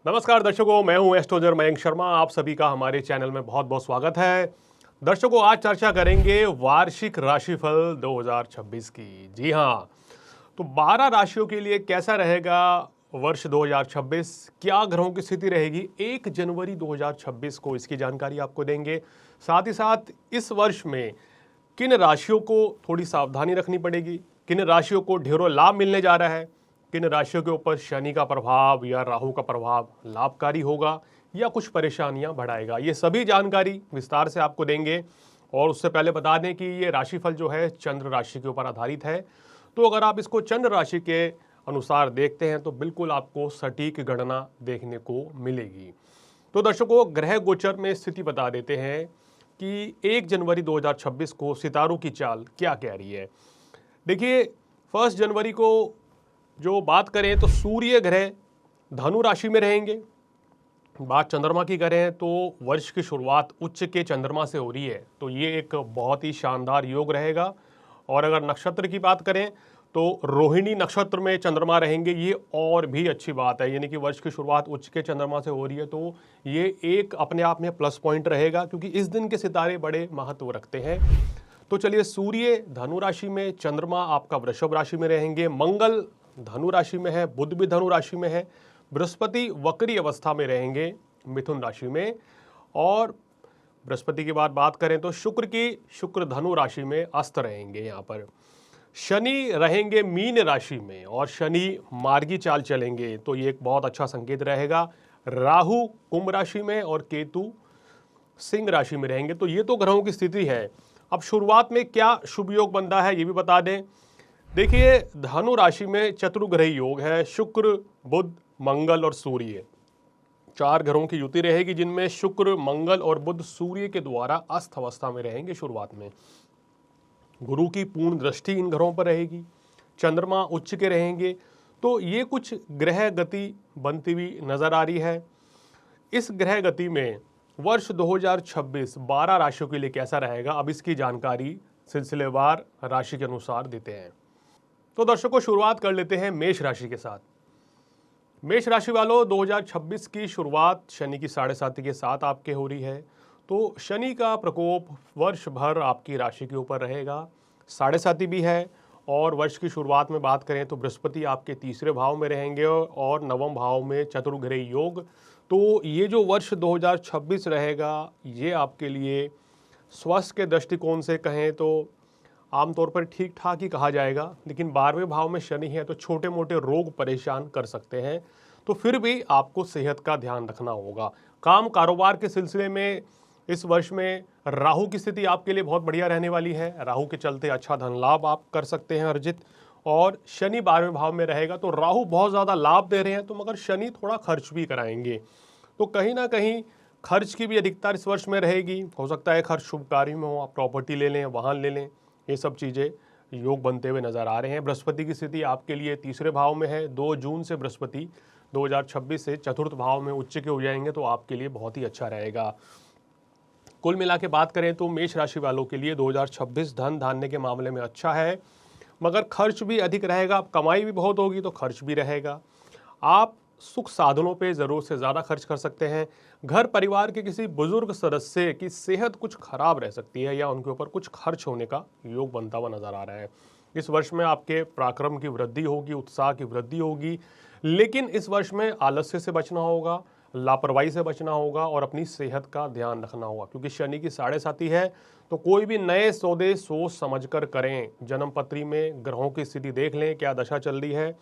नमस्कार दर्शकों, मैं हूं एस्ट्रोलॉजर मयंक शर्मा। आप सभी का हमारे चैनल में बहुत बहुत स्वागत है। दर्शकों, आज चर्चा करेंगे वार्षिक राशिफल 2026 की। जी हां, तो 12 राशियों के लिए कैसा रहेगा वर्ष 2026, क्या ग्रहों की स्थिति रहेगी 1 जनवरी 2026 को, इसकी जानकारी आपको देंगे। साथ ही साथ इस वर्ष में किन राशियों को थोड़ी सावधानी रखनी पड़ेगी, किन राशियों को ढेरों लाभ मिलने जा रहा है, किन राशियों के ऊपर शनि का प्रभाव या राहु का प्रभाव लाभकारी होगा या कुछ परेशानियां बढ़ाएगा, ये सभी जानकारी विस्तार से आपको देंगे। और उससे पहले बता दें कि ये राशिफल जो है चंद्र राशि के ऊपर आधारित है, तो अगर आप इसको चंद्र राशि के अनुसार देखते हैं तो बिल्कुल आपको सटीक गणना देखने को मिलेगी। तो दर्शकों, ग्रह गोचर में स्थिति बता देते हैं कि 1 जनवरी 2026 को सितारों की चाल क्या कह रही है। देखिए, 1 जनवरी को जो बात करें तो सूर्य ग्रह धनु राशि में रहेंगे। बात चंद्रमा की करें तो वर्ष की शुरुआत उच्च के चंद्रमा से हो रही है, तो ये एक बहुत ही शानदार योग रहेगा। और अगर नक्षत्र की बात करें तो रोहिणी नक्षत्र में चंद्रमा रहेंगे, ये और भी अच्छी बात है। यानी कि वर्ष की शुरुआत उच्च के चंद्रमा से हो रही है, तो ये एक अपने आप में प्लस पॉइंट रहेगा, क्योंकि इस दिन के सितारे बड़े महत्व रखते हैं। तो चलिए, सूर्य धनु राशि में, चंद्रमा आपका वृषभ राशि में रहेंगे, मंगल धनु राशि में है, बुध भी धनु राशि में है, बृहस्पति वक्री अवस्था में रहेंगे मिथुन राशि में। और बृहस्पति की बात करें तो शुक्र धनु राशि में अस्त रहेंगे। यहाँ पर शनि रहेंगे मीन राशि में और शनि मार्गी चाल चलेंगे, तो ये एक बहुत अच्छा संकेत रहेगा। राहु कुंभ राशि में और केतु सिंह राशि में रहेंगे। तो ये तो ग्रहों की स्थिति है। अब शुरुआत में क्या शुभ योग बनता है ये भी बता दें। देखिए, धनु राशि में चतुर्ग्रही योग है, शुक्र बुध मंगल और सूर्य, 4 ग्रहों की युति रहेगी, जिनमें शुक्र मंगल और बुध सूर्य के द्वारा अस्त अवस्था में रहेंगे शुरुआत में। गुरु की पूर्ण दृष्टि इन ग्रहों पर रहेगी, चंद्रमा उच्च के रहेंगे। तो ये कुछ ग्रह गति बनती हुई नजर आ रही है। इस ग्रह गति में वर्ष 2026 12 राशियों के लिए कैसा रहेगा, अब इसकी जानकारी सिलसिलेवार राशि के अनुसार देते हैं। तो दर्शकों, शुरुआत कर लेते हैं मेष राशि के साथ। मेष राशि वालों, 2026 की शुरुआत शनि की 7.5 के साथ आपके हो रही है। तो शनि का प्रकोप वर्ष भर आपकी राशि के ऊपर रहेगा, 7.5 भी है। और वर्ष की शुरुआत में बात करें तो बृहस्पति आपके तीसरे भाव में रहेंगे और नवम भाव में चतुर्ग्रही योग। तो ये जो वर्ष 2026 रहेगा, ये आपके लिए स्वास्थ्य के दृष्टिकोण से कहें तो आमतौर पर ठीक ठाक ही कहा जाएगा, लेकिन 12वें भाव में शनि है तो छोटे मोटे रोग परेशान कर सकते हैं। तो फिर भी आपको सेहत का ध्यान रखना होगा। काम कारोबार के सिलसिले में इस वर्ष में राहु की स्थिति आपके लिए बहुत बढ़िया रहने वाली है। राहु के चलते अच्छा धन लाभ आप कर सकते हैं अर्जित। और शनि 12वें भाव में रहेगा, तो राहु बहुत ज़्यादा लाभ दे रहे हैं, तो मगर शनि थोड़ा खर्च भी कराएंगे। तो कहीं ना कहीं खर्च की भी अधिकता इस वर्ष में रहेगी। हो सकता है खर्च शुभ कार्य में हो, आप प्रॉपर्टी ले लें, वाहन ले लें, ये सब चीज़ें योग बनते हुए नजर आ रहे हैं। बृहस्पति की स्थिति आपके लिए तीसरे भाव में है। 2 जून से बृहस्पति 2026 से चतुर्थ भाव में उच्च के हो जाएंगे, तो आपके लिए बहुत ही अच्छा रहेगा। कुल मिला के बात करें तो मेष राशि वालों के लिए 2026 धन धान्य के मामले में अच्छा है, मगर खर्च भी अधिक रहेगा। कमाई भी बहुत होगी तो खर्च भी रहेगा। आप सुख साधनों पे ज़रूरत से ज़्यादा खर्च कर सकते हैं। घर परिवार के किसी बुजुर्ग सदस्य की सेहत कुछ खराब रह सकती है या उनके ऊपर कुछ खर्च होने का योग बनता हुआ नजर आ रहा है। इस वर्ष में आपके पराक्रम की वृद्धि होगी, उत्साह की वृद्धि होगी, लेकिन इस वर्ष में आलस्य से बचना होगा, लापरवाही से बचना होगा और अपनी सेहत का ध्यान रखना होगा, क्योंकि शनि की 7.5 है। तो कोई भी नए सौदे सोच समझकर करें। जन्म पत्री में ग्रहों की स्थिति देख लें, क्या दशा चल रही है,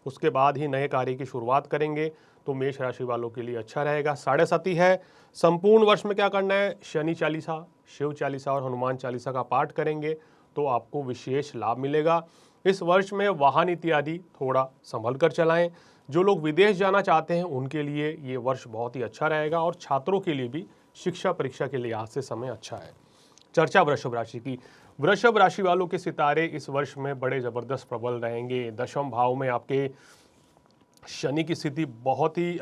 उसके बाद ही नए कार्य की शुरुआत करेंगे, तो मेष राशि वालों के लिए अच्छा रहेगा। 7.5 है। संपूर्ण वर्ष में क्या करना है, शनि चालीसा, शिव चालीसा और हनुमान चालीसा का पाठ करेंगे तो आपको विशेष लाभ मिलेगा। इस वर्ष में वाहन इत्यादि थोड़ा संभल कर चलाएं। जो लोग विदेश जाना चाहते हैं उनके लिए ये वर्ष बहुत ही अच्छा रहेगा, और छात्रों के लिए भी शिक्षा परीक्षा के लिहाज से समय अच्छा है। चर्चा वृषभ राशि की। वृषभ राशि वालों के सितारे इस वर्ष में बड़े जबरदस्त प्रबल रहेंगे। दशम भाव में आपके शनि की स्थिति बहुत ही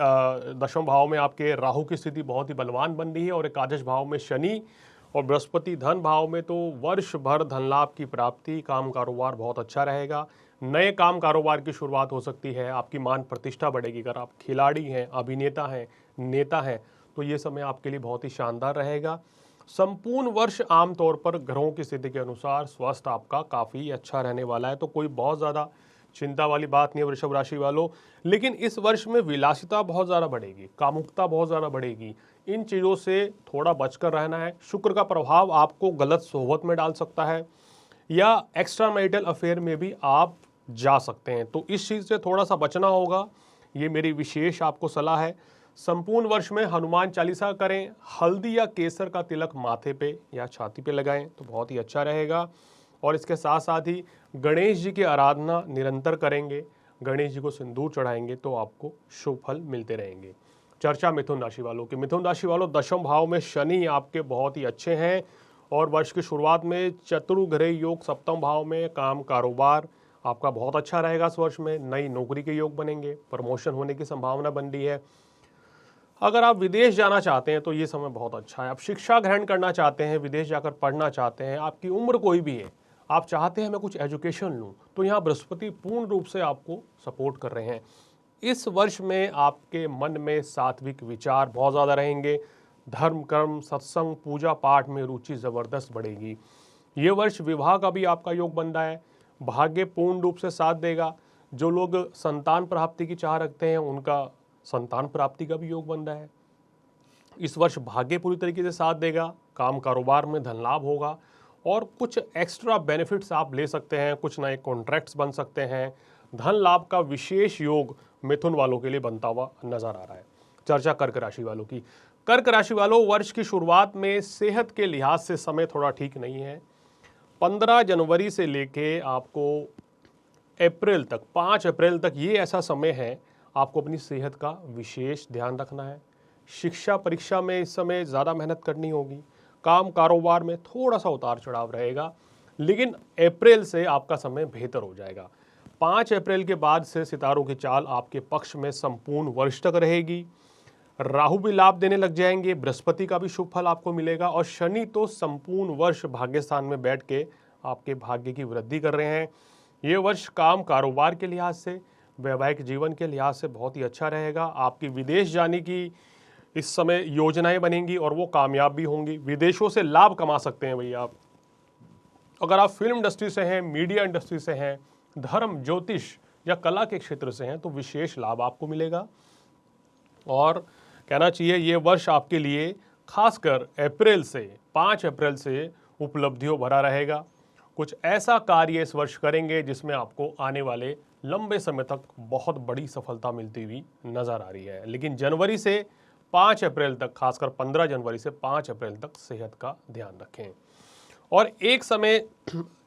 दशम भाव में आपके राहु की स्थिति बहुत ही बलवान बन रही है, और एकादश भाव में शनि और बृहस्पति धन भाव में, तो वर्ष भर धन लाभ की प्राप्ति, काम कारोबार बहुत अच्छा रहेगा। नए काम कारोबार की शुरुआत हो सकती है, आपकी मान प्रतिष्ठा बढ़ेगी। अगर आप खिलाड़ी हैं, अभिनेता हैं, नेता हैं, तो ये समय आपके लिए बहुत ही शानदार रहेगा। संपूर्ण वर्ष आमतौर पर ग्रहों की स्थिति के अनुसार स्वास्थ्य आपका काफ़ी अच्छा रहने वाला है, तो कोई बहुत ज़्यादा चिंता वाली बात नहीं है वृषभ राशि वालों। लेकिन इस वर्ष में विलासिता बहुत ज़्यादा बढ़ेगी, कामुकता बहुत ज़्यादा बढ़ेगी, इन चीज़ों से थोड़ा बचकर रहना है। शुक्र का प्रभाव आपको गलत सोहबत में डाल सकता है या एक्स्ट्रा मैरिटल अफेयर में भी आप जा सकते हैं, तो इस चीज़ से थोड़ा सा बचना होगा, ये मेरी विशेष आपको सलाह है। संपूर्ण वर्ष में हनुमान चालीसा करें, हल्दी या केसर का तिलक माथे पे या छाती पे लगाएं तो बहुत ही अच्छा रहेगा। और इसके साथ साथ ही गणेश जी की आराधना निरंतर करेंगे, गणेश जी को सिंदूर चढ़ाएंगे तो आपको शुभ फल मिलते रहेंगे। चर्चा मिथुन राशि वालों की। मिथुन राशि वालों, दशम भाव में शनि आपके बहुत ही अच्छे हैं और वर्ष की शुरुआत में चतुर्ग्रह योग सप्तम भाव में, काम कारोबार आपका बहुत अच्छा रहेगा। इस वर्ष में नई नौकरी के योग बनेंगे, प्रमोशन होने की संभावना बन रही है। अगर आप विदेश जाना चाहते हैं तो ये समय बहुत अच्छा है। आप शिक्षा ग्रहण करना चाहते हैं, विदेश जाकर पढ़ना चाहते हैं, आपकी उम्र कोई भी है, आप चाहते हैं मैं कुछ एजुकेशन लूं, तो यहाँ बृहस्पति पूर्ण रूप से आपको सपोर्ट कर रहे हैं। इस वर्ष में आपके मन में सात्विक विचार बहुत ज़्यादा रहेंगे, धर्म कर्म सत्संग पूजा पाठ में रुचि ज़बरदस्त बढ़ेगी। ये वर्ष विवाह का भी आपका योग बन रहा है, भाग्य पूर्ण रूप से साथ देगा। जो लोग संतान प्राप्ति की चाह रखते हैं उनका संतान प्राप्ति का भी योग बन रहा है। इस वर्ष भाग्य पूरी तरीके से साथ देगा, काम कारोबार में धन लाभ होगा और कुछ एक्स्ट्रा बेनिफिट्स आप ले सकते हैं, कुछ नए कॉन्ट्रैक्ट्स बन सकते हैं। धन लाभ का विशेष योग मिथुन वालों के लिए बनता हुआ नजर आ रहा है। चर्चा कर्क राशि वालों की। कर्क राशि वालों, वर्ष की शुरुआत में सेहत के लिहाज से समय थोड़ा ठीक नहीं है। 15 जनवरी से लेके आपको अप्रैल तक, 5 अप्रैल तक ये ऐसा समय है आपको अपनी सेहत का विशेष ध्यान रखना है। शिक्षा परीक्षा में इस समय ज़्यादा मेहनत करनी होगी। काम कारोबार में थोड़ा सा उतार चढ़ाव रहेगा, लेकिन अप्रैल से आपका समय बेहतर हो जाएगा। 5 अप्रैल के बाद से सितारों की चाल आपके पक्ष में संपूर्ण वर्ष तक रहेगी। राहु भी लाभ देने लग जाएंगे, बृहस्पति का भी शुभ फल आपको मिलेगा और शनि तो संपूर्ण वर्ष भाग्य स्थान में बैठ के आपके भाग्य की वृद्धि कर रहे हैं। ये वर्ष काम कारोबार के लिहाज से, वैवाहिक जीवन के लिहाज से बहुत ही अच्छा रहेगा। आपकी विदेश जाने की इस समय योजनाएं बनेंगी और वो कामयाब भी होंगी। विदेशों से लाभ कमा सकते हैं भैया आप। अगर आप फिल्म इंडस्ट्री से हैं, मीडिया इंडस्ट्री से हैं, धर्म ज्योतिष या कला के क्षेत्र से हैं तो विशेष लाभ आपको मिलेगा। और कहना चाहिए ये वर्ष आपके लिए खासकर अप्रैल से 5 अप्रैल से उपलब्धियों भरा रहेगा। कुछ ऐसा कार्य इस वर्ष करेंगे जिसमें आपको आने वाले लंबे समय तक बहुत बड़ी सफलता मिलती हुई नजर आ रही है। लेकिन जनवरी से 5 अप्रैल तक, खासकर 15 जनवरी से 5 अप्रैल तक सेहत का ध्यान रखें। और एक समय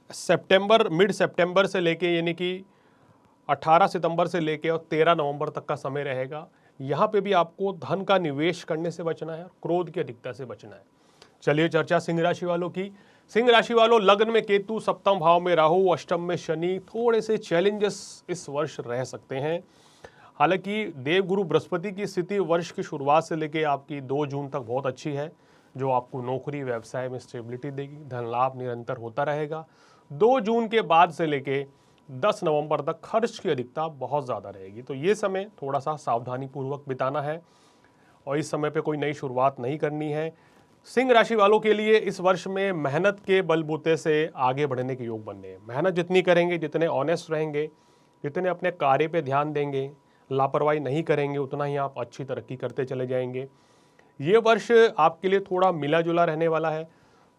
सितंबर, मिड सितंबर से लेके यानी कि 18 सितंबर से लेके और 13 नवंबर तक का समय रहेगा। यहाँ पे भी आपको धन का निवेश करने से बचना है, क्रोध की अधिकता से बचना है। चलिए चर्चा सिंह राशि वालों की। सिंह राशि वालों, लग्न में केतु, सप्तम भाव में राहु, अष्टम में शनि, थोड़े से चैलेंजेस इस वर्ष रह सकते हैं। हालांकि देवगुरु बृहस्पति की स्थिति वर्ष की शुरुआत से लेकर आपकी 2 जून तक बहुत अच्छी है, जो आपको नौकरी व्यवसाय में स्टेबिलिटी देगी, धन लाभ निरंतर होता रहेगा। 2 जून के बाद से लेके 10 नवंबर तक खर्च की अधिकता बहुत ज़्यादा रहेगी, तो ये समय थोड़ा सा सावधानी पूर्वक बिताना है और इस समय पे कोई नई शुरुआत नहीं करनी है। सिंह राशि वालों के लिए इस वर्ष में मेहनत के बलबूते से आगे बढ़ने के योग बन रहे हैं। मेहनत जितनी करेंगे, जितने ऑनेस्ट रहेंगे, जितने अपने कार्य पे ध्यान देंगे, लापरवाही नहीं करेंगे, उतना ही आप अच्छी तरक्की करते चले जाएंगे। ये वर्ष आपके लिए थोड़ा मिला जुला रहने वाला है,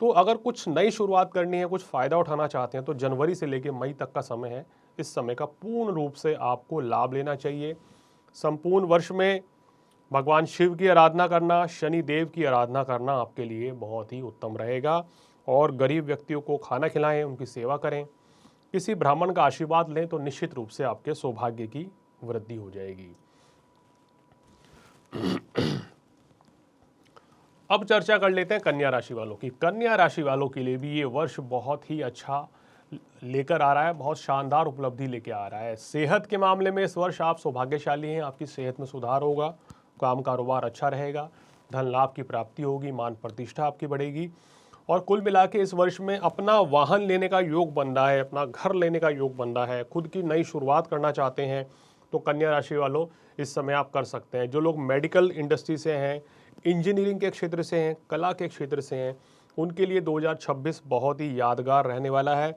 तो अगर कुछ नई शुरुआत करनी है, कुछ फ़ायदा उठाना चाहते हैं तो जनवरी से लेकर मई तक का समय है। इस समय का पूर्ण रूप से आपको लाभ लेना चाहिए। संपूर्ण वर्ष में भगवान शिव की आराधना करना, शनि देव की आराधना करना आपके लिए बहुत ही उत्तम रहेगा। और गरीब व्यक्तियों को खाना खिलाएं, उनकी सेवा करें, किसी ब्राह्मण का आशीर्वाद लें तो निश्चित रूप से आपके सौभाग्य की वृद्धि हो जाएगी। अब चर्चा कर लेते हैं कन्या राशि वालों की। कन्या राशि वालों के लिए भी ये वर्ष बहुत ही अच्छा लेकर आ रहा है, बहुत शानदार उपलब्धि लेकर आ रहा है। सेहत के मामले में इस वर्ष आप सौभाग्यशाली हैं, आपकी सेहत में सुधार होगा, काम कारोबार अच्छा रहेगा, धन लाभ की प्राप्ति होगी, मान प्रतिष्ठा आपकी बढ़ेगी। और कुल मिला के इस वर्ष में अपना वाहन लेने का योग बन रहा है, अपना घर लेने का योग बन रहा है, खुद की नई शुरुआत करना चाहते हैं तो कन्या राशि वालों इस समय आप कर सकते हैं। जो लोग मेडिकल इंडस्ट्री से हैं, इंजीनियरिंग के क्षेत्र से हैं, कला के क्षेत्र से हैं, उनके लिए 2026 बहुत ही यादगार रहने वाला है।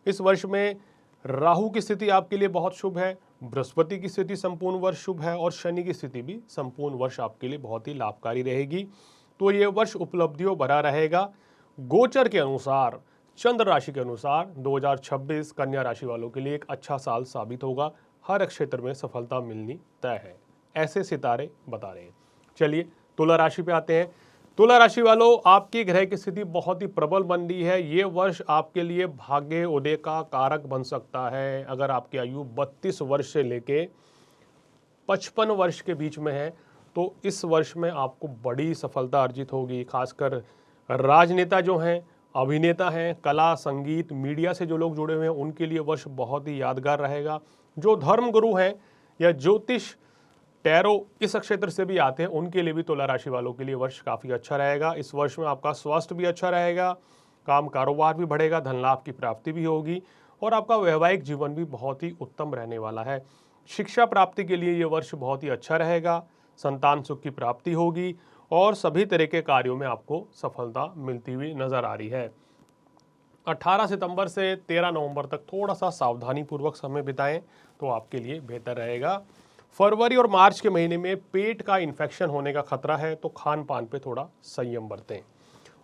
इस वर्ष में राहु की स्थिति आपके लिए बहुत शुभ है, बृहस्पति की स्थिति संपूर्ण वर्ष शुभ है और शनि की स्थिति भी संपूर्ण वर्ष आपके लिए बहुत ही लाभकारी रहेगी। तो ये वर्ष उपलब्धियों भरा रहेगा। गोचर के अनुसार, चंद्र राशि के अनुसार 2026 कन्या राशि वालों के लिए एक अच्छा साल साबित होगा। हर क्षेत्र में सफलता मिलनी तय है, ऐसे सितारे बता रहे हैं। चलिए तुला राशि पे आते हैं। तुला राशि वालों, आपकी ग्रह की स्थिति बहुत ही प्रबल बन रही है। ये वर्ष आपके लिए भाग्य उदय का कारक बन सकता है। अगर आपकी आयु 32 वर्ष से लेके 55 वर्ष के बीच में है तो इस वर्ष में आपको बड़ी सफलता अर्जित होगी। खासकर राजनेता जो हैं, अभिनेता हैं, कला, संगीत, मीडिया से जो लोग जुड़े हुए हैं, उनके लिए वर्ष बहुत ही यादगार रहेगा। जो धर्म गुरु हैं या ज्योतिष, टैरो इस क्षेत्र से भी आते हैं, उनके लिए भी तुला राशि वालों के लिए वर्ष काफ़ी अच्छा रहेगा। इस वर्ष में आपका स्वास्थ्य भी अच्छा रहेगा, काम कारोबार भी बढ़ेगा, धन लाभ की प्राप्ति भी होगी और आपका वैवाहिक जीवन भी बहुत ही उत्तम रहने वाला है। शिक्षा प्राप्ति के लिए ये वर्ष बहुत ही अच्छा रहेगा, संतान सुख की प्राप्ति होगी और सभी तरह के कार्यों में आपको सफलता मिलती हुई नजर आ रही है। 18 सितंबर से 13 नवंबर तक थोड़ा सा सावधानी पूर्वक समय बिताएं तो आपके लिए बेहतर रहेगा। फरवरी और मार्च के महीने में पेट का इन्फेक्शन होने का खतरा है तो खान पान पे थोड़ा संयम बरतें।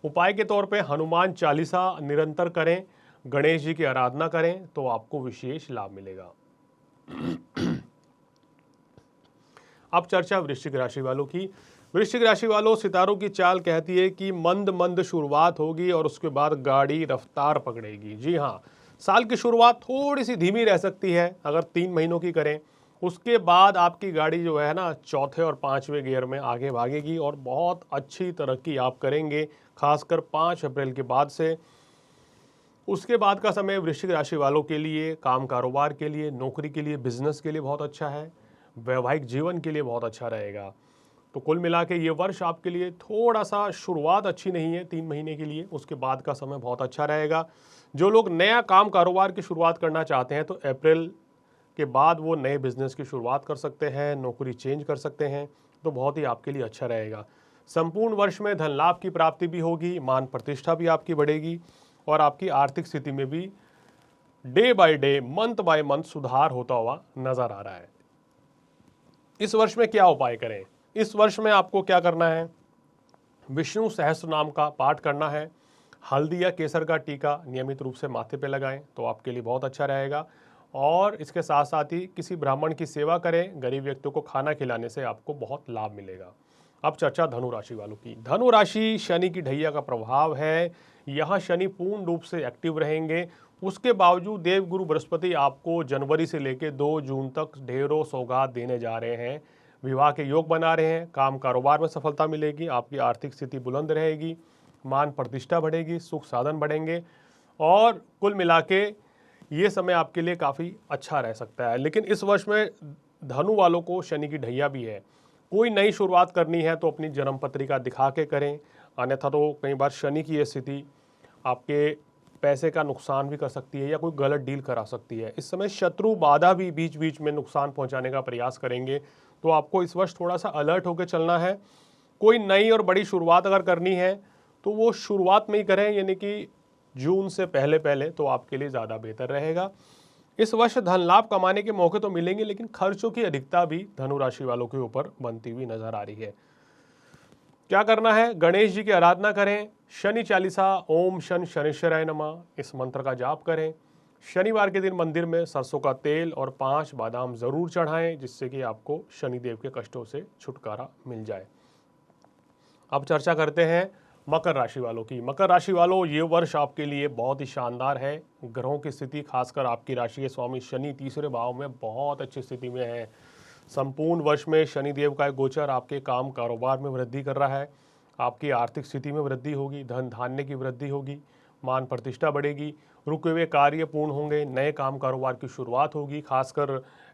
उपाय के तौर पे हनुमान चालीसा निरंतर करें, गणेश जी की आराधना करें तो आपको विशेष लाभ मिलेगा। अब चर्चा वृश्चिक राशि वालों की। वृश्चिक राशि वालों, सितारों की चाल कहती है कि मंद मंद शुरुआत होगी और उसके बाद गाड़ी रफ्तार पकड़ेगी। जी हाँ, साल की शुरुआत थोड़ी सी धीमी रह सकती है अगर 3 महीनों की करें। उसके बाद आपकी गाड़ी जो है ना, चौथे और 5वें गियर में आगे भागेगी और बहुत अच्छी तरक्की आप करेंगे, खासकर 5 अप्रैल के बाद से। उसके बाद का समय वृश्चिक राशि वालों के लिए काम कारोबार के लिए, नौकरी के लिए, बिजनेस के लिए बहुत अच्छा है, वैवाहिक जीवन के लिए बहुत अच्छा रहेगा। तो कुल मिला के ये वर्ष आपके लिए थोड़ा सा शुरुआत अच्छी नहीं है 3 महीने के लिए, उसके बाद का समय बहुत अच्छा रहेगा। जो लोग नया काम कारोबार की शुरुआत करना चाहते हैं तो अप्रैल के बाद वो नए बिजनेस की शुरुआत कर सकते हैं, नौकरी चेंज कर सकते हैं, तो बहुत ही आपके लिए अच्छा रहेगा। संपूर्ण वर्ष में धन लाभ की प्राप्ति भी होगी, मान प्रतिष्ठा भी आपकी बढ़ेगी और आपकी आर्थिक स्थिति में भी day by day, month by month सुधार होता हुआ नजर आ रहा है। इस वर्ष में क्या उपाय करें? इस वर्ष में आपको क्या करना है? विष्णु सहस्त्र नाम का पाठ करना है। हल्दी या केसर का टीका नियमित रूप से माथे पे लगाएं तो आपके लिए बहुत अच्छा रहेगा। और इसके साथ साथ ही किसी ब्राह्मण की सेवा करें, गरीब व्यक्तियों को खाना खिलाने से आपको बहुत लाभ मिलेगा। अब चर्चा धनु राशि वालों की। धनु राशि, शनि की ढैया का प्रभाव है। यहाँ शनि पूर्ण रूप से एक्टिव रहेंगे। उसके बावजूद देवगुरु बृहस्पति आपको जनवरी से लेकर 2 जून तक ढेरों सौगात देने जा रहे हैं। विवाह के योग बना रहे हैं, काम कारोबार में सफलता मिलेगी, आपकी आर्थिक स्थिति बुलंद रहेगी, मान प्रतिष्ठा बढ़ेगी, सुख साधन बढ़ेंगे और कुल मिला के ये समय आपके लिए काफ़ी अच्छा रह सकता है। लेकिन इस वर्ष में धनु वालों को शनि की ढैया भी है। कोई नई शुरुआत करनी है तो अपनी जन्म पत्रिका दिखा के करें, अन्यथा तो कई बार शनि की ये स्थिति आपके पैसे का नुकसान भी कर सकती है या कोई गलत डील करा सकती है। इस समय शत्रु बाधा भी बीच बीच में नुकसान पहुंचाने का प्रयास करेंगे, तो आपको इस वर्ष थोड़ा सा अलर्ट होकर चलना है। कोई नई और बड़ी शुरुआत अगर करनी है तो वो शुरुआत में ही करें, यानी कि जून से पहले पहले, तो आपके लिए ज़्यादा बेहतर रहेगा। इस वर्ष धन लाभ कमाने के मौके तो मिलेंगे, लेकिन खर्चों की अधिकता भी धनु राशि वालों के ऊपर बनती हुई नजर आ रही है। क्या करना है? गणेश जी की आराधना करें, शनि चालीसा, ओम शन शनिश्चराय नमः, इस मंत्र का जाप करें। शनिवार के दिन मंदिर में सरसों का तेल और 5 बादाम जरूर चढ़ाएं, जिससे कि आपको शनिदेव के कष्टों से छुटकारा मिल जाए। अब चर्चा करते हैं मकर राशि वालों की। मकर राशि वालों, ये वर्ष आपके लिए बहुत ही शानदार है। ग्रहों की स्थिति, खासकर आपकी राशि के स्वामी शनि 3रे भाव में बहुत अच्छी स्थिति में है। संपूर्ण वर्ष में शनिदेव का गोचर आपके काम कारोबार में वृद्धि कर रहा है, आपकी आर्थिक स्थिति में वृद्धि होगी, धन धान्य की वृद्धि होगी, मान प्रतिष्ठा बढ़ेगी, रुके हुए कार्य पूर्ण होंगे, नए काम कारोबार की शुरुआत होगी खासकर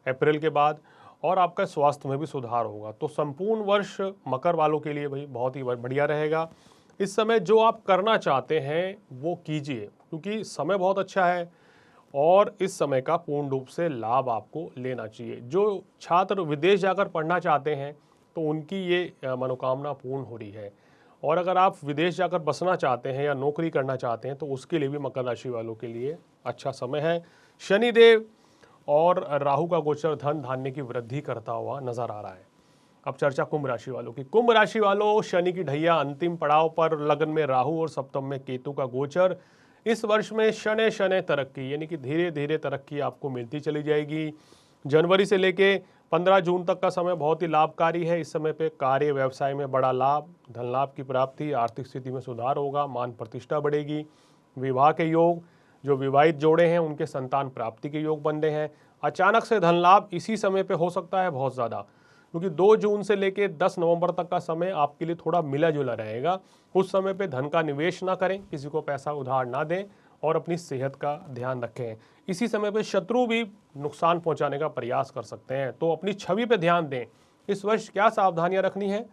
अप्रैल के बाद, और आपका स्वास्थ्य में भी सुधार होगा। तो संपूर्ण वर्ष मकर वालों के लिए भाई बहुत ही बढ़िया रहेगा। इस समय जो आप करना चाहते हैं वो कीजिए, क्योंकि समय बहुत अच्छा है और इस समय का पूर्ण रूप से लाभ आपको लेना चाहिए। जो छात्र विदेश जाकर पढ़ना चाहते हैं तो उनकी ये मनोकामना पूर्ण हो रही है, और अगर आप विदेश जाकर बसना चाहते हैं या नौकरी करना चाहते हैं तो उसके लिए भी मकर राशि वालों के लिए अच्छा समय है। शनिदेव और राहु का गोचर धन धान्य की वृद्धि करता हुआ नजर आ रहा है। अब चर्चा कुंभ राशि वालों की। कुंभ राशि वालों, शनि की ढैया अंतिम पड़ाव पर, लगन में राहु और सप्तम में केतु का गोचर। इस वर्ष में शनै शनै तरक्की, यानी कि धीरे धीरे तरक्की आपको मिलती चली जाएगी। जनवरी से लेके 15 जून तक का समय बहुत ही लाभकारी है। इस समय पे कार्य व्यवसाय में बड़ा लाभ, धन लाभ की प्राप्ति, आर्थिक स्थिति में सुधार होगा, मान प्रतिष्ठा बढ़ेगी। विवाह के योग, जो विवाहित जोड़े हैं उनके संतान प्राप्ति के योग बन रहे हैं। अचानक से धन लाभ इसी समय पे हो सकता है बहुत ज़्यादा, क्योंकि 2 जून से लेके 10 नवंबर तक का समय आपके लिए थोड़ा मिला जुला रहेगा। उस समय पे धन का निवेश ना करें, किसी को पैसा उधार ना दें और अपनी सेहत का ध्यान रखें। इसी समय पे शत्रु भी नुकसान पहुंचाने का प्रयास कर सकते हैं, तो अपनी छवि पे ध्यान दें। इस वर्ष क्या सावधानियां रखनी है?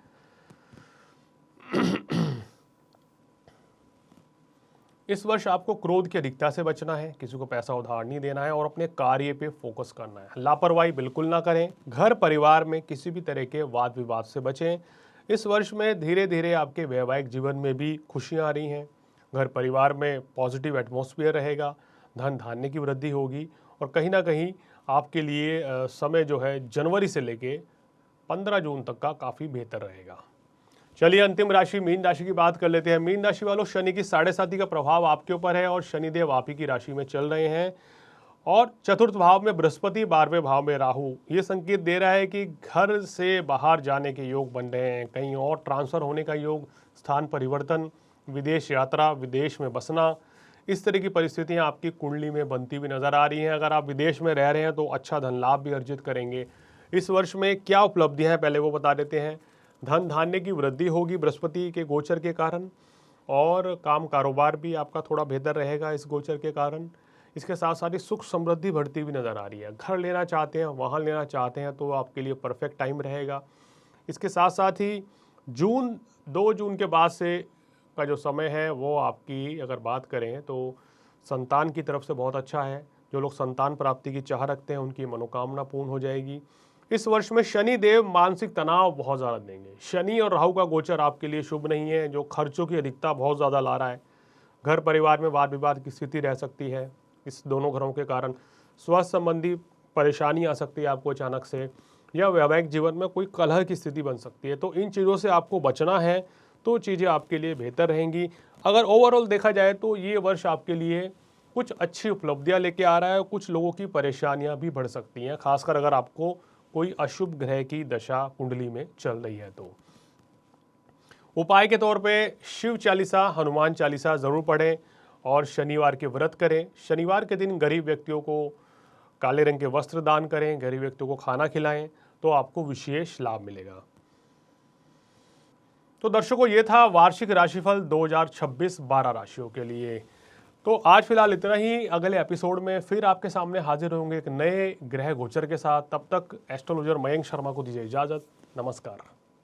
इस वर्ष आपको क्रोध की अधिकता से बचना है, किसी को पैसा उधार नहीं देना है और अपने कार्य पे फोकस करना है। लापरवाही बिल्कुल ना करें। घर परिवार में किसी भी तरह के वाद विवाद से बचें। इस वर्ष में धीरे धीरे आपके वैवाहिक जीवन में भी खुशियां आ रही हैं। घर परिवार में पॉजिटिव एटमॉस्फेयर रहेगा, धन धान्य की वृद्धि होगी और कहीं ना कहीं आपके लिए समय जो है जनवरी से लेके 15 जून तक का काफ़ी बेहतर रहेगा। चलिए अंतिम राशि मीन राशि की बात कर लेते हैं। मीन राशि वालों, शनि की 7.5 का प्रभाव आपके ऊपर है और शनिदेव आप ही की राशि में चल रहे हैं और चतुर्थ भाव में बृहस्पति, 12वें भाव में राहु। ये संकेत दे रहा है कि घर से बाहर जाने के योग बन रहे हैं, कहीं और ट्रांसफर होने का योग, स्थान परिवर्तन, विदेश यात्रा, विदेश में बसना, इस तरह की परिस्थितियां आपकी कुंडली में बनती हुई नजर आ रही हैं। अगर आप विदेश में रह रहे हैं तो अच्छा धन लाभ भी अर्जित करेंगे। इस वर्ष में क्या उपलब्धियां हैं पहले वो बता देते हैं। धन धान्य की वृद्धि होगी बृहस्पति के गोचर के कारण, और काम कारोबार भी आपका थोड़ा बेहतर रहेगा इस गोचर के कारण। इसके साथ साथ ही सुख समृद्धि बढ़ती हुई नज़र आ रही है। घर लेना चाहते हैं, वाहन लेना चाहते हैं तो आपके लिए परफेक्ट टाइम रहेगा। इसके साथ साथ ही 2 जून के बाद से का जो समय है वो आपकी अगर बात करें तो संतान की तरफ से बहुत अच्छा है। जो लोग संतान प्राप्ति की चाह रखते हैं उनकी मनोकामना पूर्ण हो जाएगी। इस वर्ष में शनि देव मानसिक तनाव बहुत ज़्यादा देंगे। शनि और राहु का गोचर आपके लिए शुभ नहीं है, जो खर्चों की अधिकता बहुत ज़्यादा ला रहा है। घर परिवार में वाद विवाद की स्थिति रह सकती है इस दोनों घरों के कारण। स्वास्थ्य संबंधी परेशानी आ सकती है आपको अचानक से, या वैवाहिक जीवन में कोई कलह की स्थिति बन सकती है। तो इन चीज़ों से आपको बचना है तो चीज़ें आपके लिए बेहतर रहेंगी। अगर ओवरऑल देखा जाए तो ये वर्ष आपके लिए कुछ अच्छी उपलब्धियां लेके आ रहा है। कुछ लोगों की परेशानियां भी बढ़ सकती हैं, खासकर अगर आपको कोई अशुभ ग्रह की दशा कुंडली में चल रही है तो। उपाय के तौर पे शिव चालीसा, हनुमान चालीसा जरूर पढ़ें और शनिवार के व्रत करें। शनिवार के दिन गरीब व्यक्तियों को काले रंग के वस्त्र दान करें, गरीब व्यक्तियों को खाना खिलाएं तो आपको विशेष लाभ मिलेगा। तो दर्शकों, ये था वार्षिक राशिफल 2026 12 राशियों के लिए। तो आज फिलहाल इतना ही। अगले एपिसोड में फिर आपके सामने हाजिर होंगे एक नए ग्रह गोचर के साथ। तब तक एस्ट्रोलॉजर मयंक शर्मा को दीजिए इजाजत। नमस्कार।